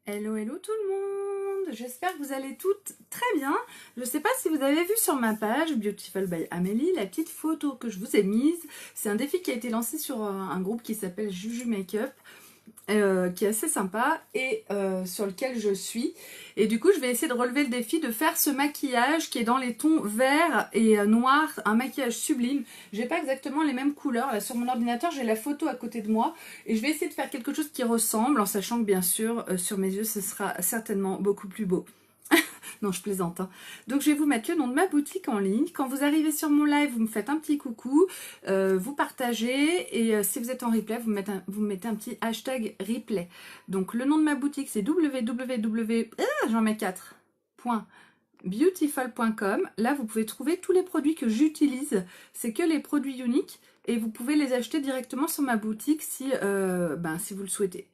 Hello, hello tout le monde. J'espère que vous allez toutes très bien. Je ne sais pas si vous avez vu sur ma page Beautiful by Amélie la petite photo que je vous ai mise. C'est un défi qui a été lancé sur un groupe qui s'appelle Juju Makeup. Qui est assez sympa et sur lequel je suis. Et du coup, je vais essayer de relever le défi de faire ce maquillage qui est dans les tons vert et noir, un maquillage sublime. J'ai pas exactement les mêmes couleurs. Là, sur mon ordinateur, j'ai la photo à côté de moi et je vais essayer de faire quelque chose qui ressemble, en sachant que bien sûr, sur mes yeux, ce sera certainement beaucoup plus beau. Non, je plaisante. Hein. Donc, je vais vous mettre le nom de ma boutique en ligne. Quand vous arrivez sur mon live, vous me faites un petit coucou, vous partagez et si vous êtes en replay, vous mettez un petit hashtag replay. Donc, le nom de ma boutique, c'est www. J'en mets 4. Beautiful.com. Là, vous pouvez trouver tous les produits que j'utilise. C'est que les produits uniques et vous pouvez les acheter directement sur ma boutique si vous le souhaitez.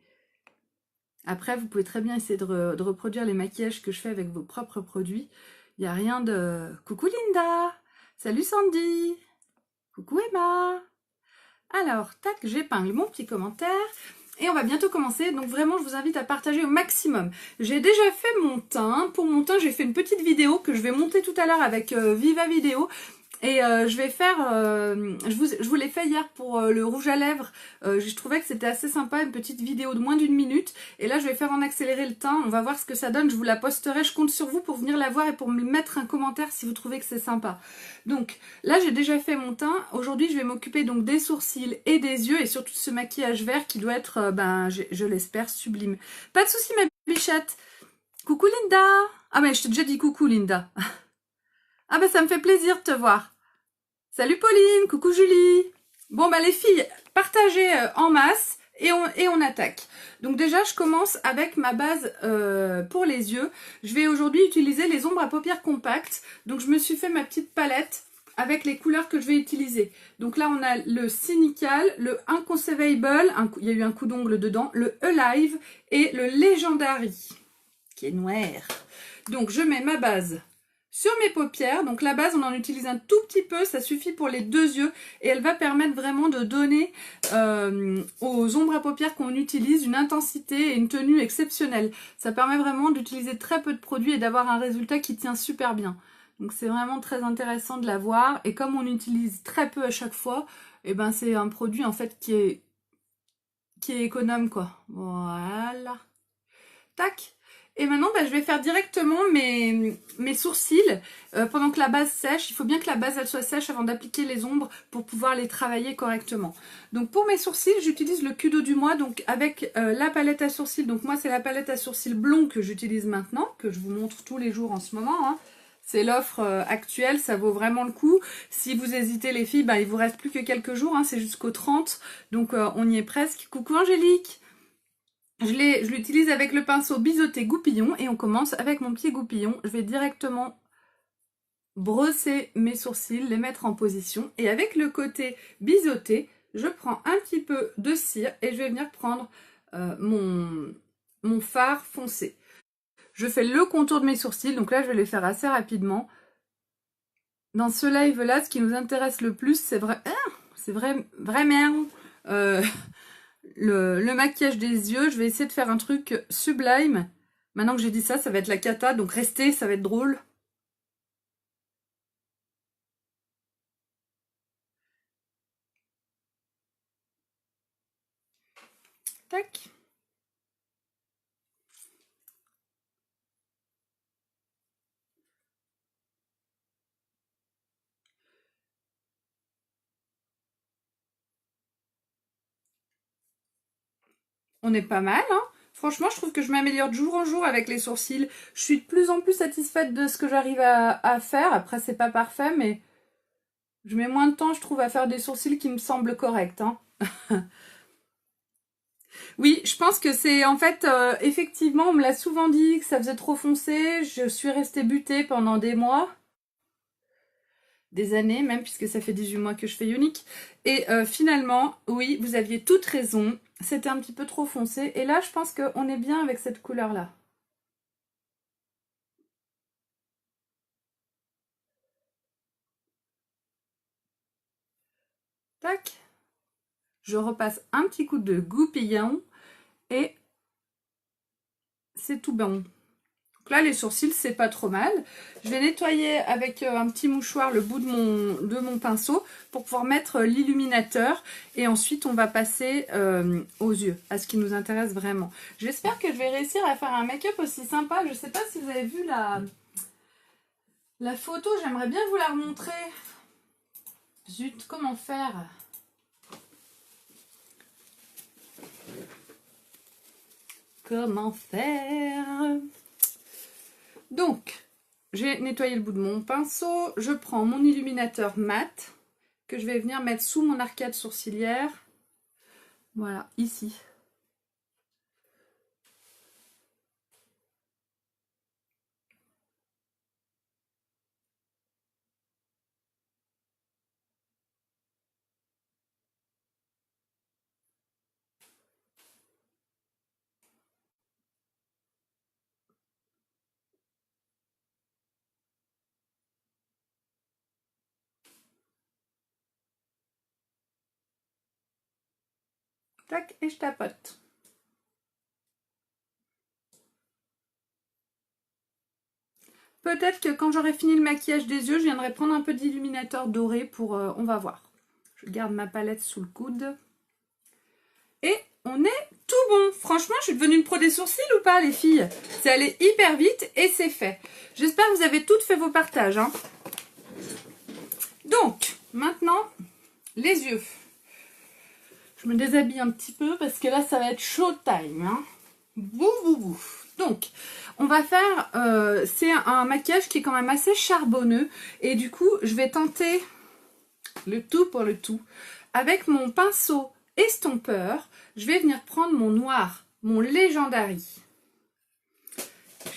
Après, vous pouvez très bien essayer de reproduire les maquillages que je fais avec vos propres produits. Il n'y a rien de... Coucou Linda. Salut Sandy. Coucou Emma. Alors, tac, j'épingle mon petit commentaire. Et on va bientôt commencer. Donc vraiment, je vous invite à partager au maximum. J'ai déjà fait mon teint. Pour mon teint, j'ai fait une petite vidéo que je vais monter tout à l'heure avec Viva Vidéo. Et je vais faire, je vous l'ai fait hier pour le rouge à lèvres, je trouvais que c'était assez sympa, une petite vidéo de moins d'une minute, et là je vais faire en accéléré le teint, on va voir ce que ça donne, je vous la posterai, je compte sur vous pour venir la voir et pour me mettre un commentaire si vous trouvez que c'est sympa. Donc là j'ai déjà fait mon teint, aujourd'hui je vais m'occuper donc des sourcils et des yeux, et surtout ce maquillage vert qui doit être, je l'espère, sublime. Pas de soucis ma bichette. Coucou Linda. Ah mais je t'ai déjà dit coucou Linda. Ah bah ça me fait plaisir de te voir. Salut Pauline, coucou Julie. Bon bah les filles, partagez en masse et on attaque. Donc déjà je commence avec ma base pour les yeux. Je vais aujourd'hui utiliser les ombres à paupières compactes. Donc je me suis fait ma petite palette avec les couleurs que je vais utiliser. Donc là on a le Cynical, le Inconceivable, il y a eu un coup d'ongle dedans, le Alive et le Legendary qui est noir. Donc je mets ma base sur mes paupières, donc la base on en utilise un tout petit peu, ça suffit pour les deux yeux et elle va permettre vraiment de donner aux ombres à paupières qu'on utilise une intensité et une tenue exceptionnelle. Ça permet vraiment d'utiliser très peu de produits et d'avoir un résultat qui tient super bien. Donc c'est vraiment très intéressant de l'avoir et comme on utilise très peu à chaque fois, et ben c'est un produit en fait qui est économe quoi. Voilà. Tac. Et maintenant, je vais faire directement mes sourcils pendant que la base sèche. Il faut bien que la base elle soit sèche avant d'appliquer les ombres pour pouvoir les travailler correctement. Donc pour mes sourcils, j'utilise le Kudo du mois donc avec la palette à sourcils. Donc moi, c'est la palette à sourcils blond que j'utilise maintenant, que je vous montre tous les jours en ce moment. Hein. C'est l'offre actuelle, ça vaut vraiment le coup. Si vous hésitez les filles, il vous reste plus que quelques jours, hein, c'est jusqu'au 30. Donc on y est presque. Coucou Angélique. Je l'utilise avec le pinceau biseauté goupillon et on commence avec mon pied goupillon. Je vais directement brosser mes sourcils, les mettre en position et avec le côté biseauté, je prends un petit peu de cire et je vais venir prendre mon fard foncé. Je fais le contour de mes sourcils, donc là je vais les faire assez rapidement. Dans ce live là, ce qui nous intéresse le plus, c'est vraiment le maquillage des yeux. Je vais essayer de faire un truc sublime. Maintenant que j'ai dit ça, ça va être la cata, donc restez, ça va être drôle. Tac. On est pas mal, hein. Franchement, je trouve que je m'améliore de jour en jour avec les sourcils. Je suis de plus en plus satisfaite de ce que j'arrive à faire. Après, c'est pas parfait, mais je mets moins de temps, je trouve, à faire des sourcils qui me semblent corrects. Hein. Oui, je pense que c'est en fait, effectivement, on me l'a souvent dit que ça faisait trop foncé. Je suis restée butée pendant des mois. Des années même, puisque ça fait 18 mois que je fais Unique. Et finalement, oui, vous aviez toute raison, c'était un petit peu trop foncé. Et là, je pense qu'on est bien avec cette couleur-là. Tac. Je repasse un petit coup de goupillon et c'est tout bon. Donc là, les sourcils, c'est pas trop mal. Je vais nettoyer avec un petit mouchoir le bout de mon pinceau pour pouvoir mettre l'illuminateur. Et ensuite, on va passer aux yeux, à ce qui nous intéresse vraiment. J'espère que je vais réussir à faire un make-up aussi sympa. Je sais pas si vous avez vu la photo, j'aimerais bien vous la remontrer. Zut, comment faire? Comment faire? Donc, j'ai nettoyé le bout de mon pinceau. Je prends mon illuminateur mat que je vais venir mettre sous mon arcade sourcilière. Voilà, ici. Tac, et je tapote. Peut-être que quand j'aurai fini le maquillage des yeux, je viendrai prendre un peu d'illuminateur doré pour... on va voir. Je garde ma palette sous le coude. Et on est tout bon. Franchement, je suis devenue une pro des sourcils ou pas, les filles? C'est allé hyper vite et c'est fait. J'espère que vous avez toutes fait vos partages. Hein. Donc, maintenant, les yeux. Je me déshabille un petit peu parce que là, ça va être showtime. Hein. Bouh, bouh, bouh. Donc, on va faire... c'est un maquillage qui est quand même assez charbonneux. Et du coup, je vais tenter le tout pour le tout. Avec mon pinceau estompeur, je vais venir prendre mon noir, mon Legendary.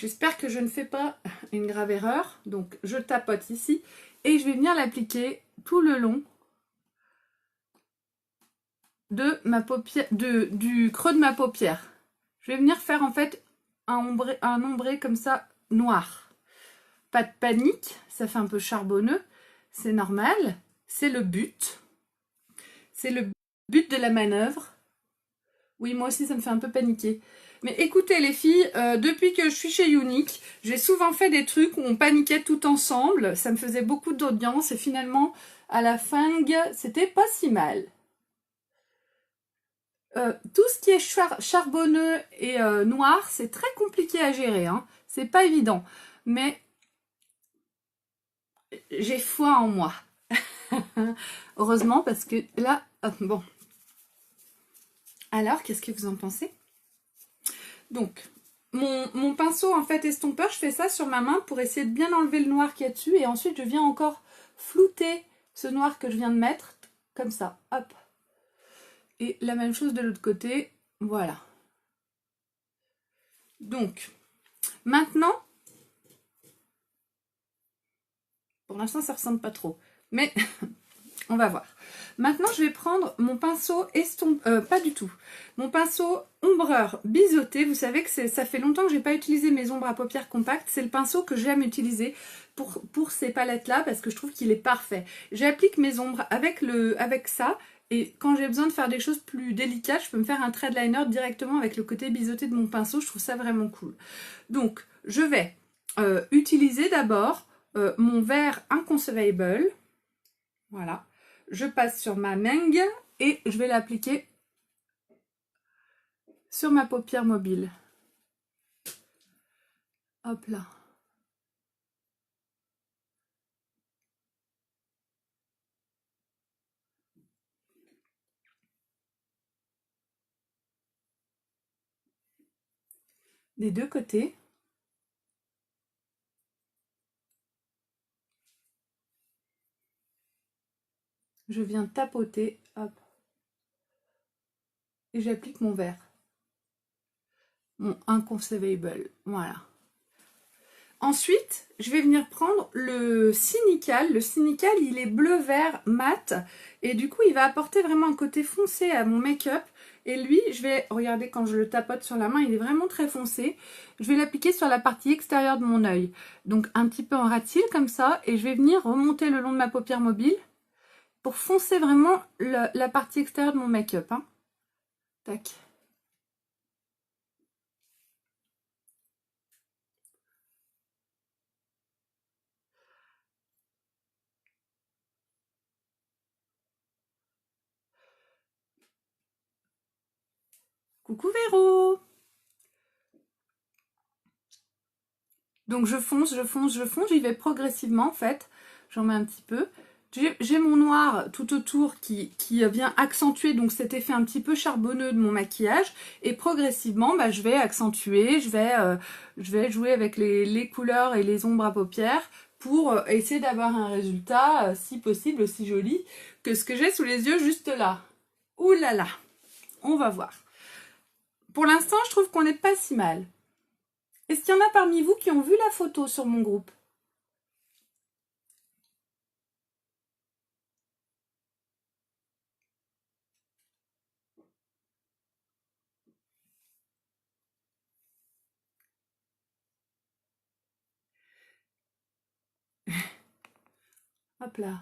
J'espère que je ne fais pas une grave erreur. Donc, je tapote ici. Et je vais venir l'appliquer tout le long de ma paupière, du creux de ma paupière. Je vais venir faire en fait un ombré comme ça noir. Pas de panique, ça fait un peu charbonneux, c'est normal, c'est le but. C'est le but de la manœuvre. Oui, moi aussi ça me fait un peu paniquer. Mais écoutez les filles, depuis que je suis chez Younique, j'ai souvent fait des trucs où on paniquait tout ensemble. Ça me faisait beaucoup d'audience et finalement, à la fin, c'était pas si mal. Tout ce qui est charbonneux et noir, c'est très compliqué à gérer. Hein. C'est pas évident. Mais j'ai foi en moi. Heureusement, parce que là, bon. Alors, qu'est-ce que vous en pensez? Donc, mon pinceau, en fait, estompeur, je fais ça sur ma main pour essayer de bien enlever le noir qu'il y a dessus. Et ensuite, je viens encore flouter ce noir que je viens de mettre. Comme ça, hop. Et la même chose de l'autre côté. Voilà. Donc, maintenant, pour l'instant, ça ressemble pas trop. Mais on va voir. Maintenant, je vais prendre mon pinceau pas du tout. Mon pinceau ombreur biseauté. Vous savez que ça fait longtemps que je n'ai pas utilisé mes ombres à paupières compactes. C'est le pinceau que j'aime utiliser pour ces palettes-là parce que je trouve qu'il est parfait. J'applique mes ombres avec ça. Et quand j'ai besoin de faire des choses plus délicates, je peux me faire un thread liner directement avec le côté biseauté de mon pinceau. Je trouve ça vraiment cool. Donc, je vais utiliser d'abord mon vert Inconceivable. Voilà. Je passe sur ma mangue et je vais l'appliquer sur ma paupière mobile. Hop là. Des deux côtés. Je viens tapoter, hop. Et j'applique mon vert. Mon Inconceivable, voilà. Ensuite, je vais venir prendre le Cynical. Le Cynical, il est bleu-vert mat. Et du coup, il va apporter vraiment un côté foncé à mon make-up. Et lui, je vais, regardez quand je le tapote sur la main, il est vraiment très foncé. Je vais l'appliquer sur la partie extérieure de mon œil. Donc un petit peu en ratil comme ça. Et je vais venir remonter le long de ma paupière mobile pour foncer vraiment la partie extérieure de mon make-up. Hein. Tac. Coucou Véro. Donc je fonce, je fonce, je fonce, j'y vais progressivement en fait. J'en mets un petit peu. J'ai mon noir tout autour qui vient accentuer donc cet effet un petit peu charbonneux de mon maquillage. Et progressivement, bah, je vais accentuer, je vais jouer avec les couleurs et les ombres à paupières pour essayer d'avoir un résultat, si possible, aussi joli que ce que j'ai sous les yeux juste là. Ouh là là, on va voir. Pour l'instant, je trouve qu'on n'est pas si mal. Est-ce qu'il y en a parmi vous qui ont vu la photo sur mon groupe? Hop là.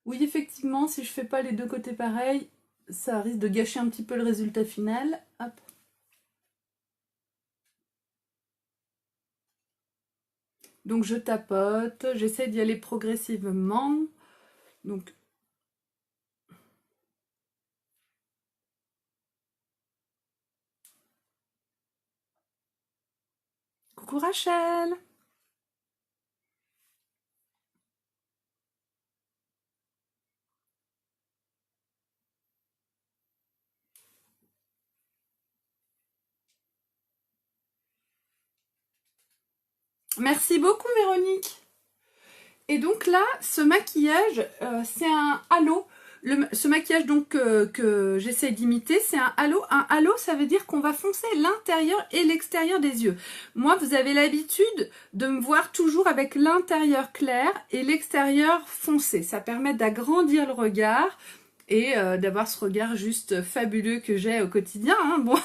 Oui, effectivement, si je fais pas les deux côtés pareils, ça risque de gâcher un petit peu le résultat final. Hop. Donc je tapote, j'essaie d'y aller progressivement. Donc coucou Rachel. Merci beaucoup Véronique. Et donc là, ce maquillage, c'est un halo. Ce maquillage donc que j'essaie d'imiter, c'est un halo. Un halo, ça veut dire qu'on va foncer l'intérieur et l'extérieur des yeux. Moi, vous avez l'habitude de me voir toujours avec l'intérieur clair et l'extérieur foncé. Ça permet d'agrandir le regard et d'avoir ce regard juste fabuleux que j'ai au quotidien. Hein. Bon,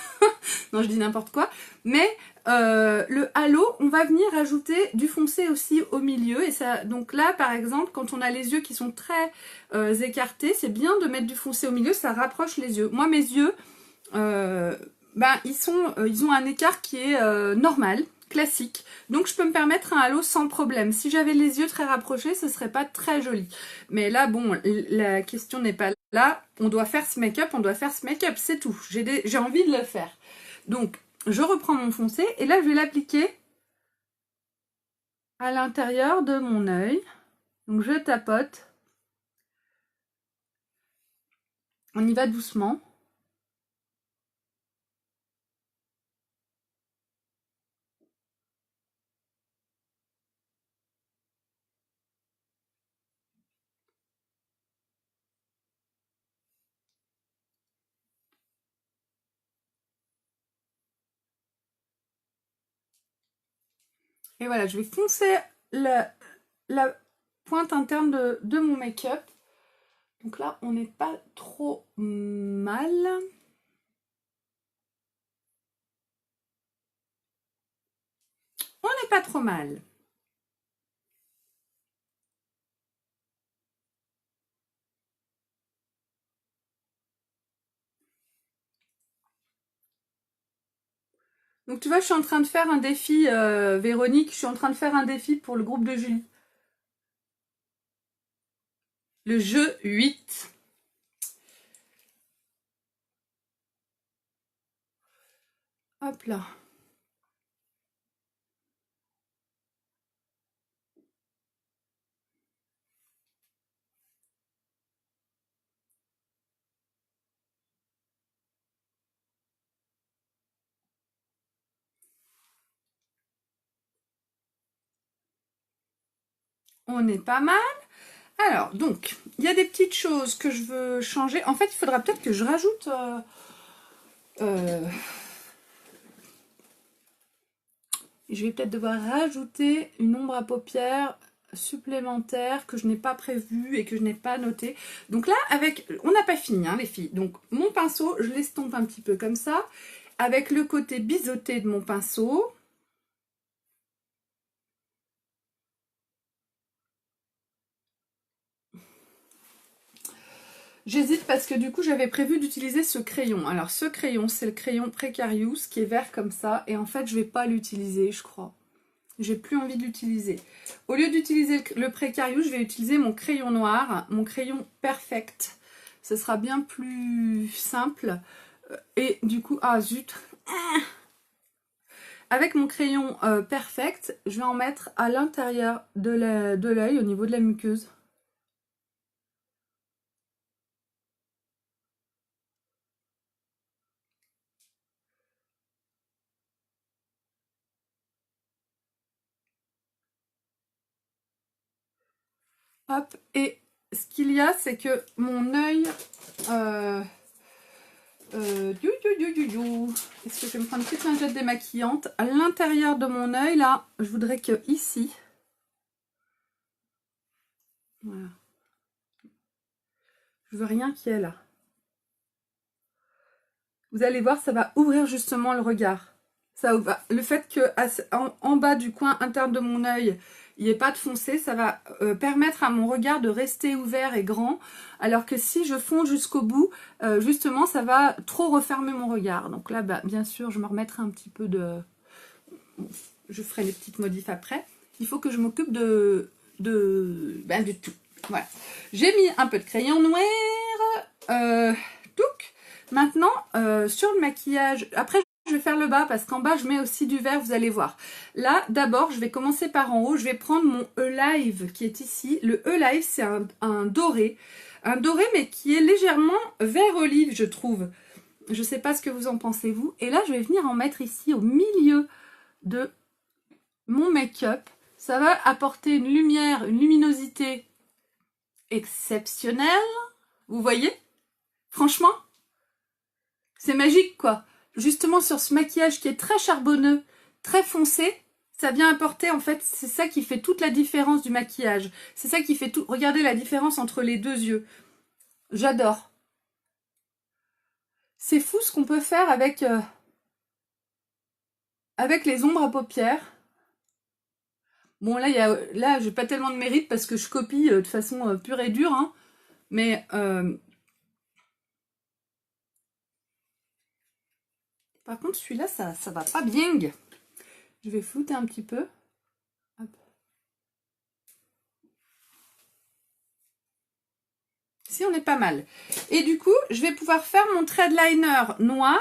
non, je dis n'importe quoi. Mais le halo, on va venir ajouter du foncé aussi au milieu. Et ça, donc là, par exemple, quand on a les yeux qui sont très écartés, c'est bien de mettre du foncé au milieu, ça rapproche les yeux. Moi, mes yeux, ils ont un écart qui est normal, classique. Donc je peux me permettre un halo sans problème. Si j'avais les yeux très rapprochés, ce serait pas très joli. Mais là, bon, la question n'est pas là. On doit faire ce make-up, c'est tout. J'ai envie de le faire. Donc, je reprends mon foncé et là, je vais l'appliquer à l'intérieur de mon œil. Donc, je tapote. On y va doucement. Et voilà, je vais foncer la pointe interne de mon make-up. Donc là, on n'est pas trop mal. On n'est pas trop mal. Donc tu vois, je suis en train de faire un défi, Véronique, je suis en train de faire un défi pour le groupe de Julie. Le jeu 8. Hop là. On est pas mal. Alors, donc, il y a des petites choses que je veux changer. En fait, il faudra peut-être que je rajoute... je vais peut-être devoir rajouter une ombre à paupières supplémentaire que je n'ai pas prévue et que je n'ai pas notée. Donc là, on n'a pas fini, hein, les filles. Donc, mon pinceau, je l'estompe un petit peu comme ça. Avec le côté biseauté de mon pinceau. J'hésite parce que du coup j'avais prévu d'utiliser ce crayon. Alors ce crayon, c'est le crayon Precarious qui est vert comme ça. Et en fait je vais pas l'utiliser, je crois. J'ai plus envie de l'utiliser. Au lieu d'utiliser le Precarious, je vais utiliser mon crayon noir, mon crayon Perfect. Ce sera bien plus simple. Et du coup, ah zut. Avec mon crayon Perfect, je vais en mettre à l'intérieur de l'œil, au niveau de la muqueuse. Hop, et ce qu'il y a, c'est que mon œil... Est-ce que je vais me prendre une petite lingette démaquillante à l'intérieur de mon œil, là, je voudrais que ici... Voilà. Je veux rien qu'il y ait là. Vous allez voir, ça va ouvrir justement le regard. Ça va, le fait que en bas du coin interne de mon œil, il n'y ait pas de foncé, ça va permettre à mon regard de rester ouvert et grand. Alors que si je fonds jusqu'au bout, justement, ça va trop refermer mon regard. Donc là, bah, bien sûr, je me remettrai un petit peu de... Je ferai les petites modifs après. Il faut que je m'occupe de tout. Voilà. J'ai mis un peu de crayon noir. Touc. Maintenant, sur le maquillage, après je vais faire le bas parce qu'en bas je mets aussi du vert, vous allez voir. Là, d'abord, je vais commencer par en haut. Je vais prendre mon E-Live qui est ici. Le E-Live, c'est un doré. Un doré, mais qui est légèrement vert olive, je trouve. Je sais pas ce que vous en pensez, vous. Et là, je vais venir en mettre ici au milieu de mon make-up. Ça va apporter une lumière, une luminosité exceptionnelle. Vous voyez? Franchement, c'est magique, quoi. Justement, sur ce maquillage qui est très charbonneux, très foncé, ça vient apporter, en fait, c'est ça qui fait toute la différence du maquillage. C'est ça qui fait tout... Regardez la différence entre les deux yeux. J'adore. C'est fou ce qu'on peut faire avec les ombres à paupières. Bon, là, j'ai pas tellement de mérite parce que je copie de façon pure et dure, hein. Mais par contre, celui-là, ça va pas bien. Je vais flouter un petit peu. Hop. Si, on est pas mal. Et du coup, je vais pouvoir faire mon thread liner noir.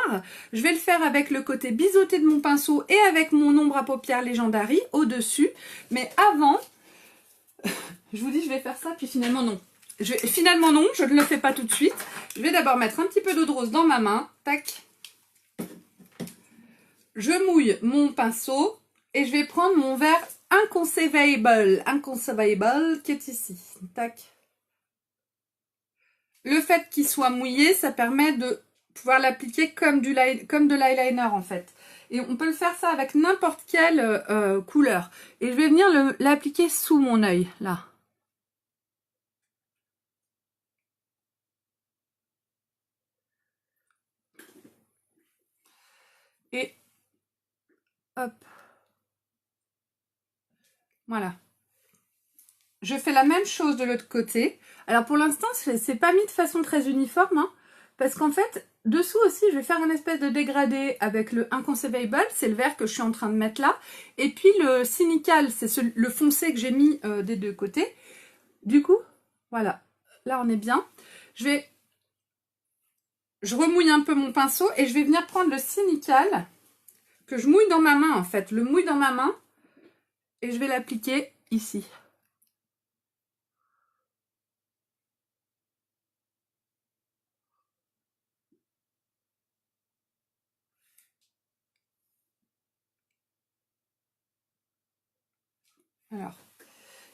Je vais le faire avec le côté biseauté de mon pinceau et avec mon ombre à paupières Legendary au-dessus. Mais avant, je vous dis, je vais faire ça, puis finalement, non. Finalement, non, je ne le fais pas tout de suite. Je vais d'abord mettre un petit peu d'eau de rose dans ma main. Tac. Je mouille mon pinceau et je vais prendre mon verre Inconceivable qui est ici. Tac. Le fait qu'il soit mouillé, ça permet de pouvoir l'appliquer comme de l'eyeliner en fait. Et on peut le faire ça avec n'importe quelle couleur. Et je vais venir l'appliquer sous mon œil, là. Et hop. Voilà. Je fais la même chose de l'autre côté. Alors pour l'instant, c'est pas mis de façon très uniforme, hein, parce qu'en fait, dessous aussi, je vais faire une espèce de dégradé avec le Inconceivable, c'est le vert que je suis en train de mettre là, et puis le Cynical, c'est le foncé que j'ai mis des deux côtés. Du coup, voilà, là on est bien. Je remouille un peu mon pinceau et je vais venir prendre le Cynical, que je mouille dans ma main en fait, le mouille dans ma main, et je vais l'appliquer ici. Alors,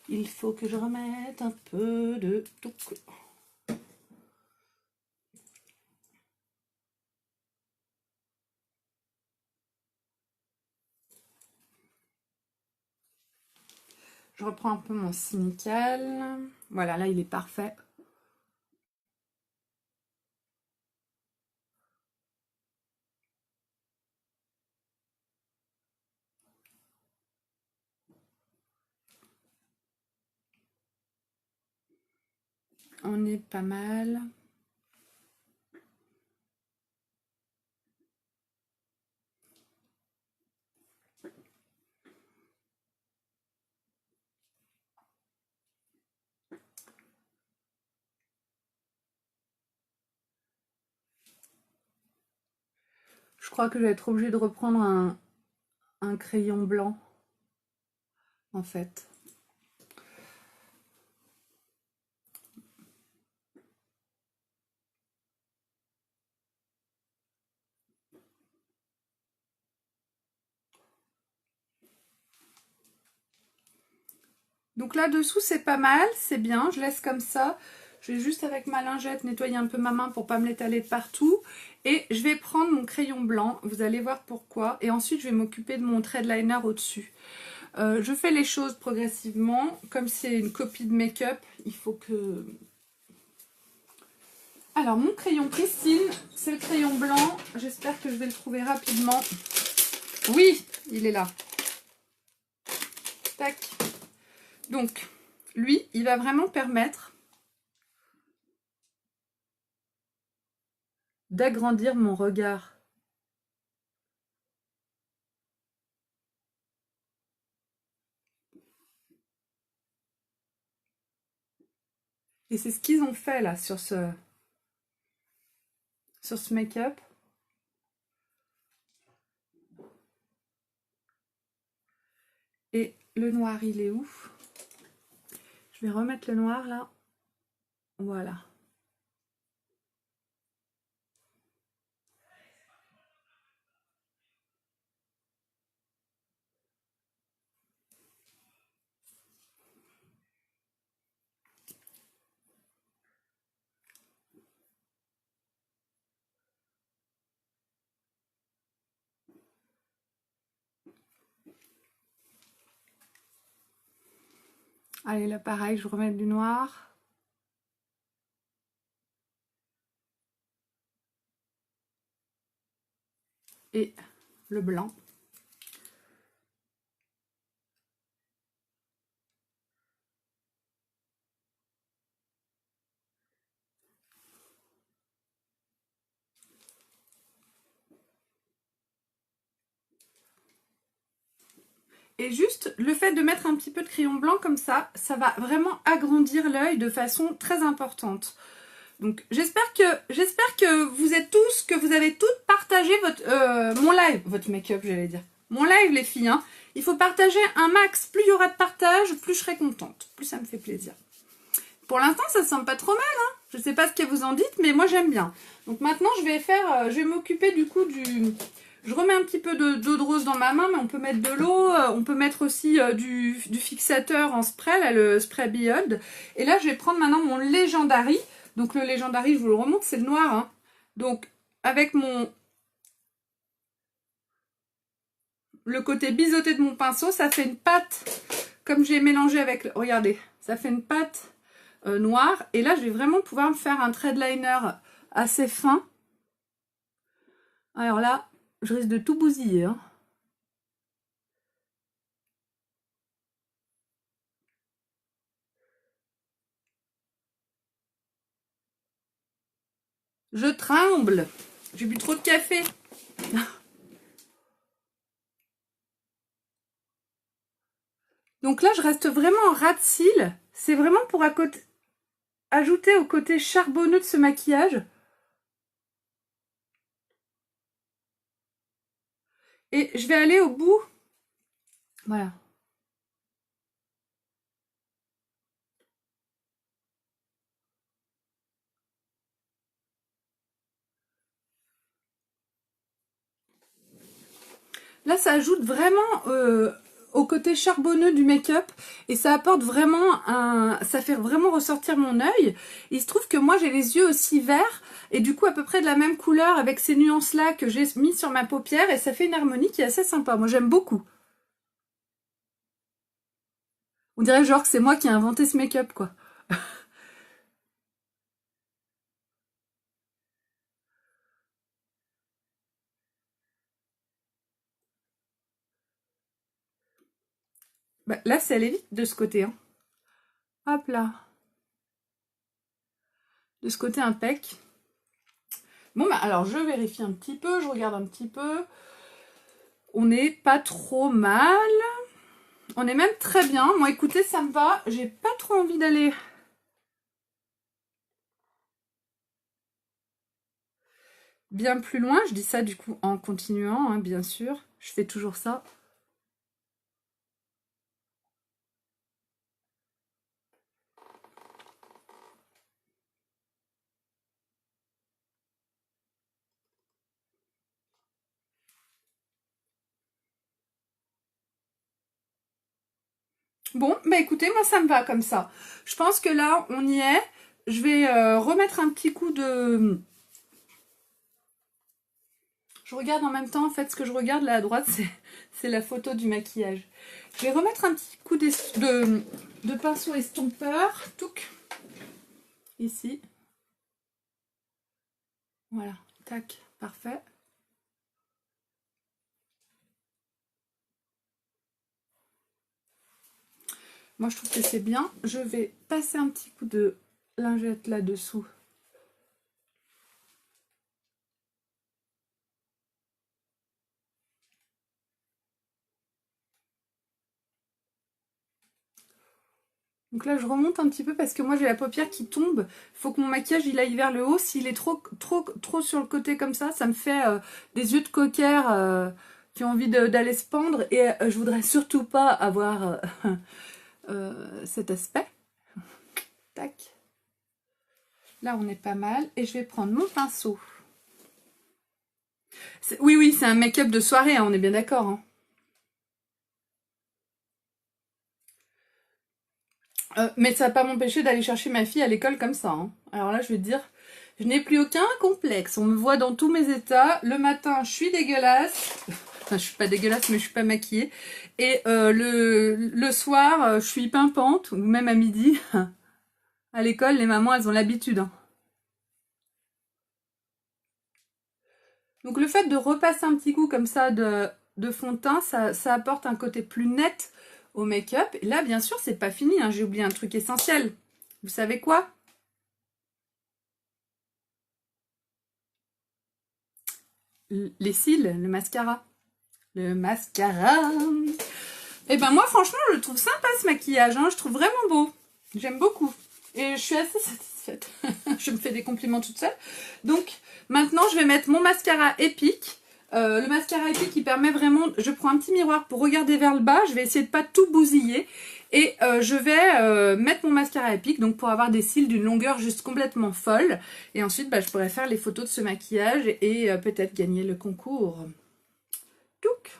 il faut que je remette un peu de tout. Je reprends un peu mon Cynical. Voilà, là, il est parfait. On est pas mal. Je crois que je vais être obligée de reprendre un crayon blanc, en fait. Donc là-dessous, c'est pas mal, c'est bien. Je laisse comme ça. Je vais juste avec ma lingette nettoyer un peu ma main pour pas me l'étaler partout. Et je vais prendre mon crayon blanc, vous allez voir pourquoi. Et ensuite, je vais m'occuper de mon thread liner au-dessus. Je fais les choses progressivement. Comme c'est une copie de make-up, il faut que... Alors, mon crayon Christine, c'est le crayon blanc. J'espère que je vais le trouver rapidement. Oui, il est là. Tac. Donc, lui, il va vraiment permettre d'agrandir mon regard. Et c'est ce qu'ils ont fait là sur ce make-up. Et le noir, il est où? Je vais remettre le noir là. Voilà. Allez, là pareil, je vais remettre du noir. Et le blanc. Et juste, le fait de mettre un petit peu de crayon blanc comme ça, ça va vraiment agrandir l'œil de façon très importante. Donc j'espère que vous êtes tous, que vous avez toutes partagé mon live, votre make-up j'allais dire. Mon live les filles, hein. Il faut partager un max. Plus il y aura de partage, plus je serai contente. Plus ça me fait plaisir. Pour l'instant ça sent pas trop mal, hein. Je sais pas ce que vous en dites, mais moi j'aime bien. Donc maintenant je vais m'occuper du coup du... Je remets un petit peu d'eau de rose dans ma main, mais on peut mettre de l'eau, on peut mettre aussi du fixateur en spray, là, le spray Beyond. Et là, je vais prendre maintenant mon Legendary. Donc le Legendary, je vous le remonte, c'est le noir. Hein. Donc avec le côté biseauté de mon pinceau, ça fait une pâte, comme j'ai mélangé avec... Regardez, ça fait une pâte noire. Et là, je vais vraiment pouvoir me faire un thread liner assez fin. Alors là... Je risque de tout bousiller. Hein. Je tremble. J'ai bu trop de café. Donc là, je reste vraiment en ras de cils. C'est vraiment pour ajouter au côté charbonneux de ce maquillage. Et je vais aller au bout. Voilà. Là, ça ajoute vraiment au côté charbonneux du make-up et ça apporte vraiment ça fait vraiment ressortir mon œil. Il se trouve que moi, j'ai les yeux aussi verts et du coup à peu près de la même couleur avec ces nuances-là que j'ai mis sur ma paupière et ça fait une harmonie qui est assez sympa. Moi, j'aime beaucoup. On dirait genre que c'est moi qui ai inventé ce make-up, quoi. Bah, là, c'est allé vite de ce côté. Hein. Hop là. De ce côté, impec. Bon, bah, alors, je vérifie un petit peu, je regarde un petit peu. On n'est pas trop mal. On est même très bien. Moi, écoutez, ça me va. J'ai pas trop envie d'aller... bien plus loin. Je dis ça du coup en continuant, hein, bien sûr. Je fais toujours ça. Bon, bah écoutez, moi ça me va comme ça. Je pense que là, on y est. Je vais remettre un petit coup de... Je regarde en même temps, en fait, ce que je regarde là à droite, c'est la photo du maquillage. Je vais remettre un petit coup de pinceau estompeur. Touc. Ici. Voilà. Tac. Parfait. Moi, je trouve que c'est bien. Je vais passer un petit coup de lingette là-dessous. Donc là, je remonte un petit peu parce que moi, j'ai la paupière qui tombe. Il faut que mon maquillage, il aille vers le haut. S'il est trop sur le côté comme ça me fait des yeux de cocker qui ont envie d'aller se pendre. Et je voudrais surtout pas avoir cet aspect. Tac. Là, on est pas mal. Et je vais prendre mon pinceau. Oui, oui, c'est un make-up de soirée, hein, on est bien d'accord. Hein. Mais ça va pas m'empêcher d'aller chercher ma fille à l'école comme ça. Hein. Alors là, je vais te dire, je n'ai plus aucun complexe. On me voit dans tous mes états. Le matin, je suis dégueulasse. Enfin, je suis pas dégueulasse, mais je suis pas maquillée. Et le soir, je suis pimpante, ou même à midi. À l'école, les mamans, elles ont l'habitude. Hein. Donc le fait de repasser un petit coup comme ça de fond de teint, ça apporte un côté plus net au make-up. Et là, bien sûr, c'est pas fini. Hein. J'ai oublié un truc essentiel. Vous savez quoi? Les cils, le mascara. Le mascara. Et ben moi, franchement, je trouve sympa ce maquillage. Hein. Je trouve vraiment beau. J'aime beaucoup. Et je suis assez satisfaite. Je me fais des compliments toute seule. Donc, maintenant, je vais mettre mon mascara épique. Le mascara épique, il permet vraiment... Je prends un petit miroir pour regarder vers le bas. Je vais essayer de pas tout bousiller. Et je vais mettre mon mascara épique, donc pour avoir des cils d'une longueur juste complètement folle. Et ensuite, bah, je pourrais faire les photos de ce maquillage et peut-être gagner le concours. Touc.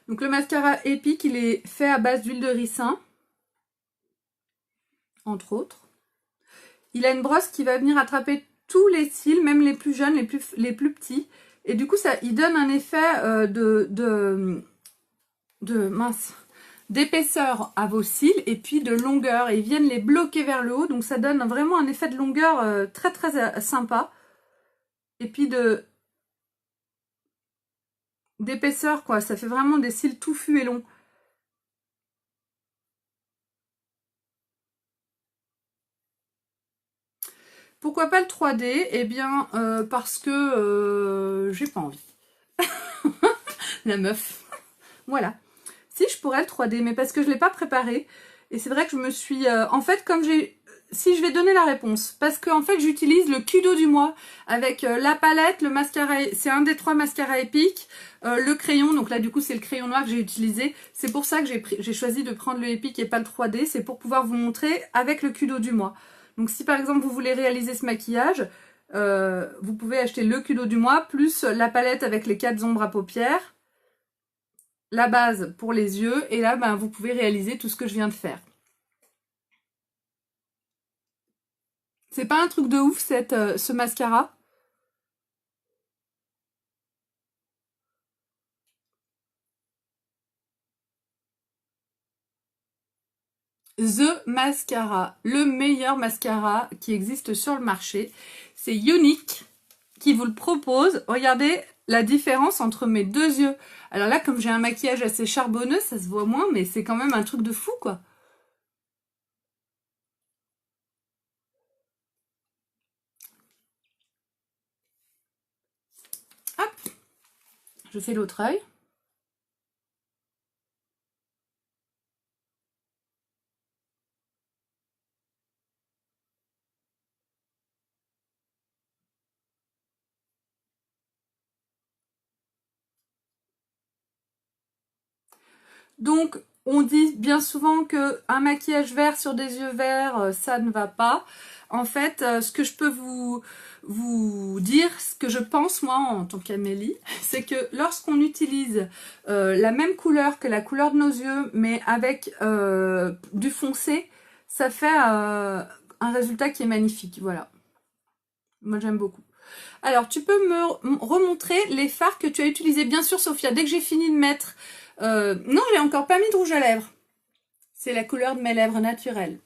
Donc le mascara épique, il est fait à base d'huile de ricin, entre autres. Il a une brosse qui va venir attraper tous les cils, même les plus jeunes, les plus petits. Et du coup, ça, il donne un effet mince, d'épaisseur à vos cils et puis de longueur. Et ils viennent les bloquer vers le haut. Donc ça donne vraiment un effet de longueur très très sympa. Et puis d'épaisseur, quoi. Ça fait vraiment des cils touffus et longs. Pourquoi pas le 3D? Eh bien, parce que j'ai pas envie. La meuf. Voilà. Si, je pourrais le 3D, mais parce que je ne l'ai pas préparé. Et c'est vrai que je me suis... en fait, comme j'ai... Si, je vais donner la réponse. Parce que en fait, j'utilise le Kudo du mois avec la palette, le mascara... C'est un des 3 mascaras épiques. Le crayon, donc là, du coup, c'est le crayon noir que j'ai utilisé. C'est pour ça que j'ai choisi de prendre le épique et pas le 3D. C'est pour pouvoir vous montrer avec le Kudo du mois. Donc, si par exemple, vous voulez réaliser ce maquillage, vous pouvez acheter le Kudo du mois plus la palette avec les 4 ombres à paupières, la base pour les yeux, et là, ben, vous pouvez réaliser tout ce que je viens de faire. C'est pas un truc de ouf, ce mascara? The Mascara, le meilleur mascara qui existe sur le marché. C'est Unique qui vous le propose. Regardez la différence entre mes deux yeux. Alors là, comme j'ai un maquillage assez charbonneux, ça se voit moins, mais c'est quand même un truc de fou, quoi. Hop, je fais l'autre œil. Donc, on dit bien souvent qu'un maquillage vert sur des yeux verts, ça ne va pas. En fait, ce que je peux vous dire, ce que je pense moi en tant qu'Amélie, c'est que lorsqu'on utilise la même couleur que la couleur de nos yeux, mais avec du foncé, ça fait un résultat qui est magnifique. Voilà. Moi, j'aime beaucoup. Alors, tu peux me remontrer les fards que tu as utilisés. Bien sûr, Sophia, dès que j'ai fini de mettre... non, j'ai encore pas mis de rouge à lèvres. C'est la couleur de mes lèvres naturelles.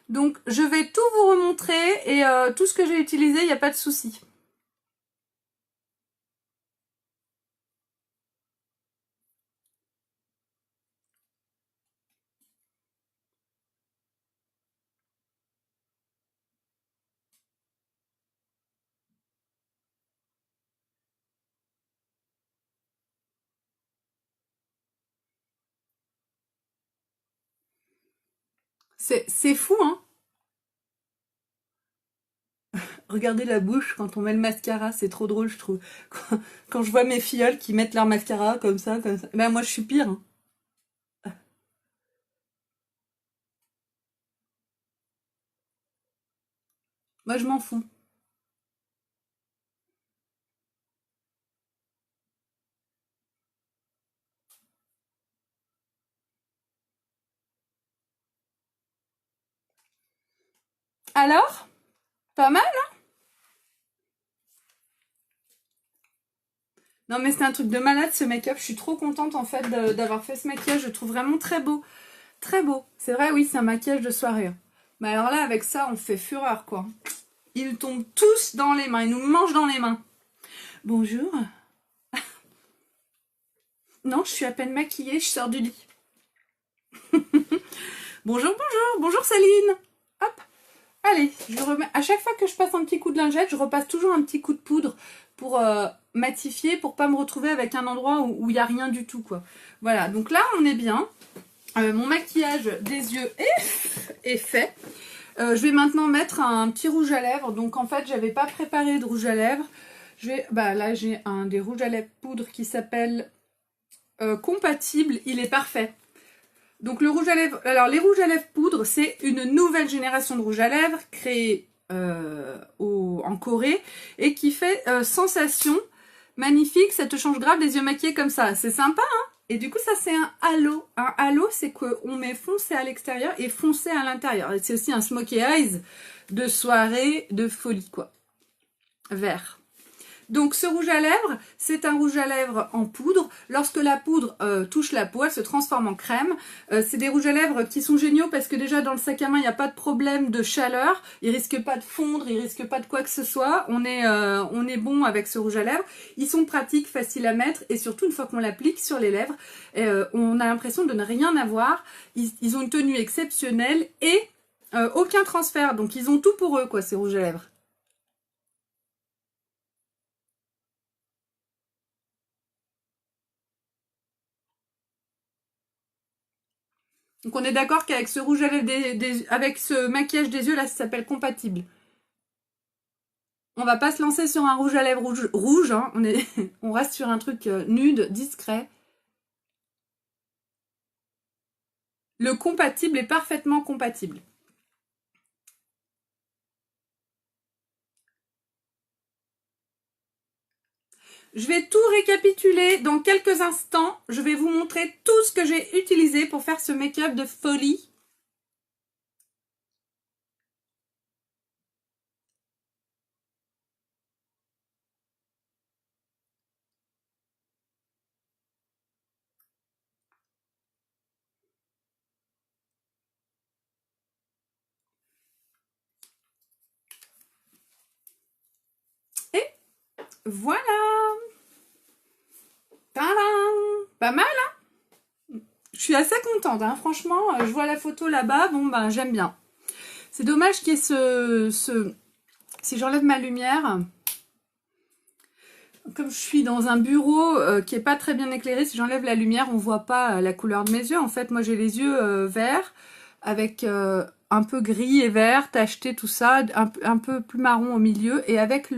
Donc, je vais tout vous remontrer et tout ce que j'ai utilisé, il n'y a pas de souci. C'est fou, hein? Regardez la bouche quand on met le mascara, c'est trop drôle, je trouve. Quand je vois mes filleuls qui mettent leur mascara comme ça, comme ça. Ben, moi, je suis pire, hein. Moi, je m'en fous. Alors? Pas mal? Non, mais c'est un truc de malade, ce make-up. Je suis trop contente, en fait, d'avoir fait ce maquillage. Je le trouve vraiment très beau. Très beau. C'est vrai, oui, c'est un maquillage de soirée, hein. Mais alors là, avec ça, on fait fureur, quoi. Ils tombent tous dans les mains. Ils nous mangent dans les mains. Bonjour. Non, je suis à peine maquillée, je sors du lit. Bonjour, bonjour. Bonjour, Céline. Hop. Allez, je remets. À chaque fois que je passe un petit coup de lingette, je repasse toujours un petit coup de poudre pour matifier, pour pas me retrouver avec un endroit où il n'y a rien du tout, quoi. Voilà, donc là, on est bien. Mon maquillage des yeux est fait. Je vais maintenant mettre un petit rouge à lèvres. Donc en fait, j'avais pas préparé de rouge à lèvres. Là, j'ai un des rouges à lèvres poudre qui s'appelle Compatible. Il est parfait. Donc le rouge à lèvres, alors les rouges à lèvres poudre, c'est une nouvelle génération de rouge à lèvres créée en Corée et qui fait sensation magnifique. Ça te change grave des yeux maquillés comme ça. C'est sympa, hein? Et du coup, ça, c'est un halo. Un halo, c'est qu'on met foncé à l'extérieur et foncé à l'intérieur. Et c'est aussi un smoky eyes de soirée, de folie, quoi. Vert. Donc, ce rouge à lèvres, c'est un rouge à lèvres en poudre. Lorsque la poudre touche la peau, elle se transforme en crème. C'est des rouges à lèvres qui sont géniaux parce que déjà, dans le sac à main, il n'y a pas de problème de chaleur. Il risque pas de fondre, il risque pas de quoi que ce soit. On est bon avec ce rouge à lèvres. Ils sont pratiques, faciles à mettre et surtout, une fois qu'on l'applique sur les lèvres, on a l'impression de ne rien avoir. Ils ont une tenue exceptionnelle et aucun transfert. Donc, ils ont tout pour eux, quoi, ces rouges à lèvres. Donc on est d'accord qu'avec ce rouge à lèvres avec ce maquillage des yeux là, ça s'appelle compatible. On va pas se lancer sur un rouge à lèvres rouge, hein. On reste sur un truc nude, discret. Le compatible est parfaitement compatible. Je vais tout récapituler dans quelques instants. Je vais vous montrer tout ce que j'ai utilisé pour faire ce make-up de folie. Et voilà. Tadam! Pas mal, hein? Je suis assez contente, hein. Franchement, je vois la photo là-bas, bon ben j'aime bien. C'est dommage qu'il y ait si j'enlève ma lumière, comme je suis dans un bureau qui est pas très bien éclairé, si j'enlève la lumière, on voit pas la couleur de mes yeux. En fait, moi j'ai les yeux verts avec un peu gris et vert, tacheté, tout ça, un peu plus marron au milieu. Et avec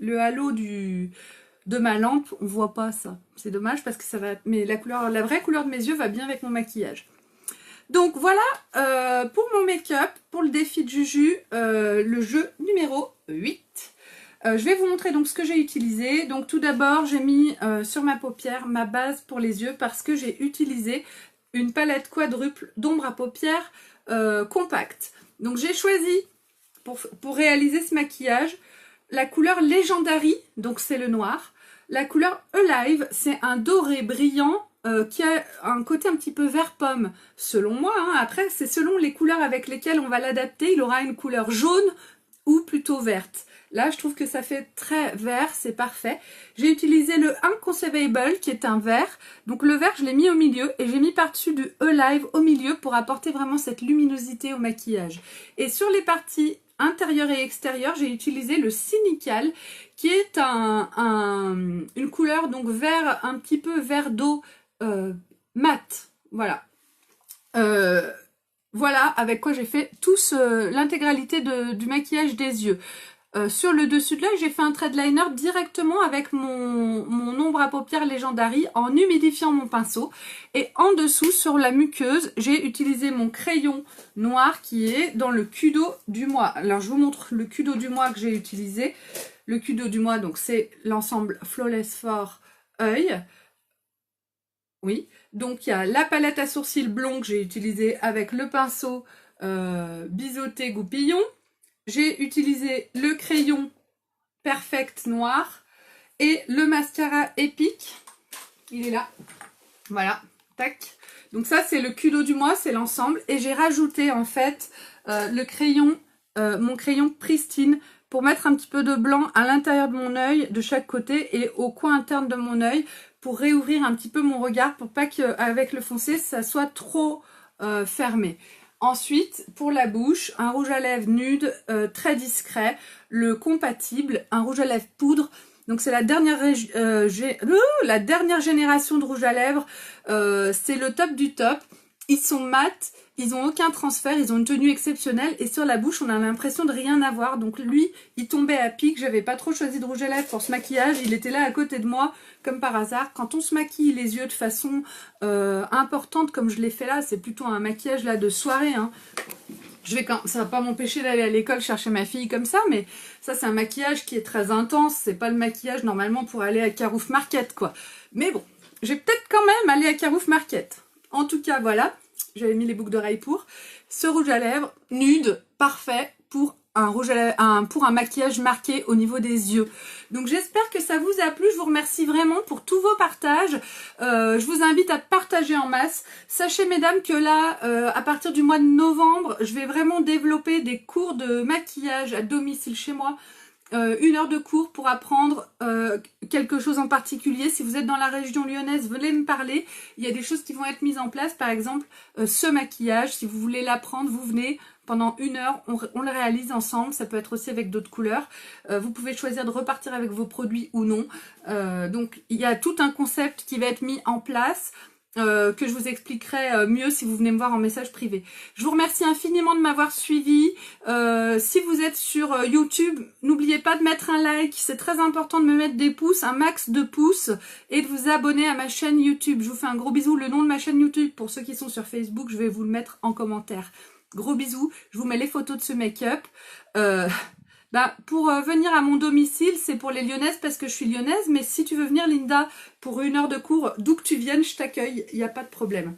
le halo de ma lampe, on voit pas ça. C'est dommage parce que ça va... Mais la vraie couleur de mes yeux va bien avec mon maquillage. Donc voilà pour mon make-up, pour le défi de Juju, le jeu numéro 8. Je vais vous montrer donc ce que j'ai utilisé. Donc tout d'abord, j'ai mis sur ma paupière ma base pour les yeux parce que j'ai utilisé une palette quadruple d'ombre à paupières compacte. Donc j'ai choisi pour réaliser ce maquillage la couleur Legendary, donc c'est le noir. La couleur Alive, c'est un doré brillant qui a un côté un petit peu vert pomme, selon moi. Hein. Après, c'est selon les couleurs avec lesquelles on va l'adapter. Il aura une couleur jaune ou plutôt verte. Là, je trouve que ça fait très vert, c'est parfait. J'ai utilisé le Inconceivable, qui est un vert. Donc le vert, je l'ai mis au milieu et j'ai mis par-dessus du Alive au milieu pour apporter vraiment cette luminosité au maquillage. Et sur les parties intérieures et extérieures, j'ai utilisé le Cynical, qui est une couleur donc vert, un petit peu vert d'eau mat. Voilà. Voilà avec quoi j'ai fait l'intégralité du maquillage des yeux. Sur le dessus de l'œil, j'ai fait un trait de liner directement avec mon ombre à paupières Legendary en humidifiant mon pinceau. Et en dessous, sur la muqueuse, j'ai utilisé mon crayon noir qui est dans le Kudo du mois. Alors, je vous montre le Kudo du mois que j'ai utilisé. Le Kudo du mois, donc c'est l'ensemble Flawless for œil. Oui, donc il y a la palette à sourcils blond que j'ai utilisée avec le pinceau biseauté goupillon. J'ai utilisé le crayon Perfect noir et le mascara Epic. Il est là. Voilà, tac. Donc ça, c'est le Kudo du mois, c'est l'ensemble. Et j'ai rajouté en fait mon crayon Pristine pour mettre un petit peu de blanc à l'intérieur de mon œil, de chaque côté et au coin interne de mon œil pour réouvrir un petit peu mon regard pour pas qu'avec le foncé, ça soit trop fermé. Ensuite, pour la bouche, un rouge à lèvres nude très discret, le compatible, un rouge à lèvres poudre. Donc c'est la dernière génération de rouge à lèvres, c'est le top du top. Ils sont mat, ils n'ont aucun transfert, ils ont une tenue exceptionnelle et sur la bouche on a l'impression de rien avoir. Donc lui, il tombait à pic, j'avais pas trop choisi de rouge à lèvres pour ce maquillage, il était là à côté de moi comme par hasard. Quand on se maquille les yeux de façon importante comme je l'ai fait là, c'est plutôt un maquillage là de soirée. Hein. Ça va pas m'empêcher d'aller à l'école chercher ma fille comme ça, mais ça c'est un maquillage qui est très intense, c'est pas le maquillage normalement pour aller à Carouf Market quoi. Mais bon, je vais peut-être quand même aller à Carouf Market. En tout cas, voilà, j'avais mis les boucles d'oreilles pour. Ce rouge à lèvres nude, parfait pour un maquillage marqué au niveau des yeux. Donc j'espère que ça vous a plu, je vous remercie vraiment pour tous vos partages. Je vous invite à partager en masse. Sachez mesdames que là, à partir du mois de novembre, je vais vraiment développer des cours de maquillage à domicile chez moi. 1 heure de cours pour apprendre quelque chose en particulier. Si vous êtes dans la région lyonnaise, venez me parler. Il y a des choses qui vont être mises en place. Par exemple, ce maquillage, si vous voulez l'apprendre, vous venez pendant 1 heure, on le réalise ensemble. Ça peut être aussi avec d'autres couleurs. Vous pouvez choisir de repartir avec vos produits ou non. Donc, il y a tout un concept qui va être mis en place. Que je vous expliquerai mieux si vous venez me voir en message privé. Je vous remercie infiniment de m'avoir suivi. Si vous êtes sur YouTube, n'oubliez pas de mettre un like. C'est très important de me mettre des pouces, un max de pouces, et de vous abonner à ma chaîne YouTube. Je vous fais un gros bisou. Le nom de ma chaîne YouTube, pour ceux qui sont sur Facebook, je vais vous le mettre en commentaire. Gros bisous. Je vous mets les photos de ce make-up. Pour venir à mon domicile, c'est pour les Lyonnaises parce que je suis lyonnaise, mais si tu veux venir Linda pour 1 heure de cours, d'où que tu viennes, je t'accueille, il n'y a pas de problème.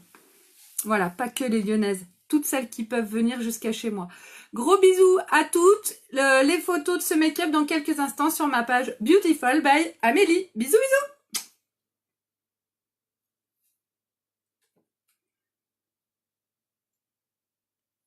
Voilà, pas que les Lyonnaises, toutes celles qui peuvent venir jusqu'à chez moi. Gros bisous à toutes, les photos de ce make-up dans quelques instants sur ma page Beautiful by Amélie. Bisous bisous.